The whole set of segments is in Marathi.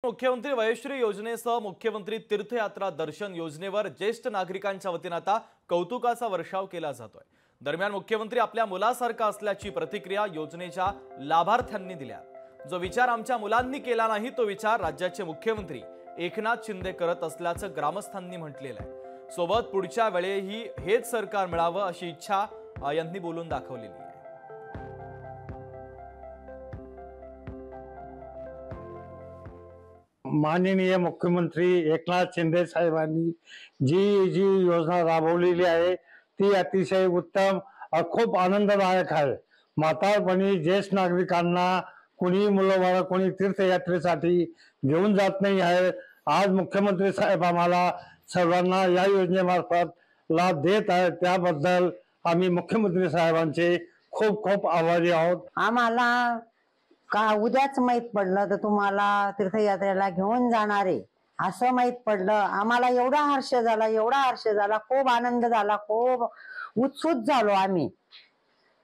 मुख्यमंत्री वयश्री योजनेसह मुख्यमंत्री तीर्थयात्रा दर्शन योजनेवर ज्येष्ठ नागरिकांच्या वतीने आता कौतुकाचा वर्षाव केला जातोय। दरम्यान मुख्यमंत्री आपल्या मुलासारखा असल्याची प्रतिक्रिया योजनेच्या लाभार्थ्यांनी दिल्या। जो विचार आमच्या मुलांनी केला नाही तो विचार राज्याचे मुख्यमंत्री एकनाथ शिंदे करत असल्याचं ग्रामस्थांनी म्हटलेलं आहे। सोबत पुढच्या वेळेही हेच सरकार मिळावं अशी इच्छा यांनी बोलून दाखवलेली आहे। माननीय मुख्यमंत्री एकनाथ शिंदे साहेबांनी जी योजना राबवलेली आहे ती अतिशय उत्तम और खूप आनंददायक आहे। म्हातारपणी ज्येष्ठ नागरिकांना कोणी मुलं कोणी तीर्थयात्रेसाठी घेऊन जात नाही आहे। आज मुख्यमंत्री साहेब आम्हाला सर्वांना या योजनेमार्फत लाभ देत आहेत, त्याबद्दल आम्ही मुख्यमंत्री साहेबांचे खूप खूप आभारी आहोत। आम्हाला का उद्याच माहित पडलं तर तुम्हाला तीर्थयात्रेला घेऊन जाणार आहे असं माहित पडलं। आम्हाला एवढा हर्ष झाला, खूप आनंद झाला, खूप उत्सुक झालो, आम्ही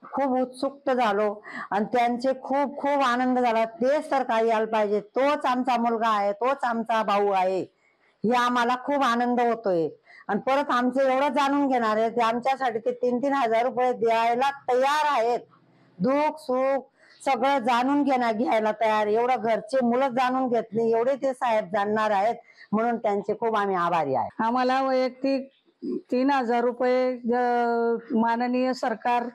खूप उत्सुक झालो आणि त्यांचे खूप खूप आनंद झाला। ते सरकार यायला पाहिजे, तोच आमचा मुलगा आहे, तोच आमचा भाऊ आहे, हे आम्हाला खूप आनंद होतोय। आणि परत आमचं एवढं जाणून घेणार आहे ते आमच्यासाठी ते 3-3 हजार रुपये द्यायला तयार आहेत। दुःख सुख सगळं जाणून घ्यायला तयार, एवढं घरचे मुलं जाणून घेतले, एवढे ते साहेब जाणणार आहेत, म्हणून त्यांचे खूप आम्ही आभारी आहे। आम्हाला वैयक्तिक 3,000 रुपये माननीय सरकार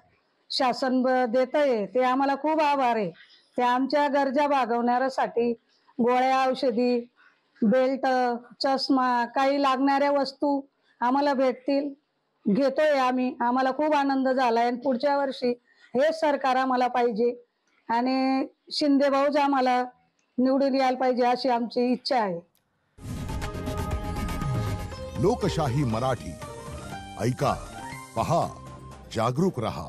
शासन देत आहे, ते आम्हाला खूप आभार आहे। ते आमच्या गरजा भागवण्यासाठी गोळ्या औषधी बेल्ट चष्मा काही लागणाऱ्या वस्तू आम्हाला भेटतील, घेतोय आम्ही। आम्हाला खूप आनंद झालाय आणि पुढच्या वर्षी हे सरकार आम्हाला पाहिजे आणि शिंदे भाऊच आम्हाला निवडून यायला पाहिजे अशी आमची इच्छा आहे। लोकशाही मराठी ऐका, पहा, जागरूक रहा।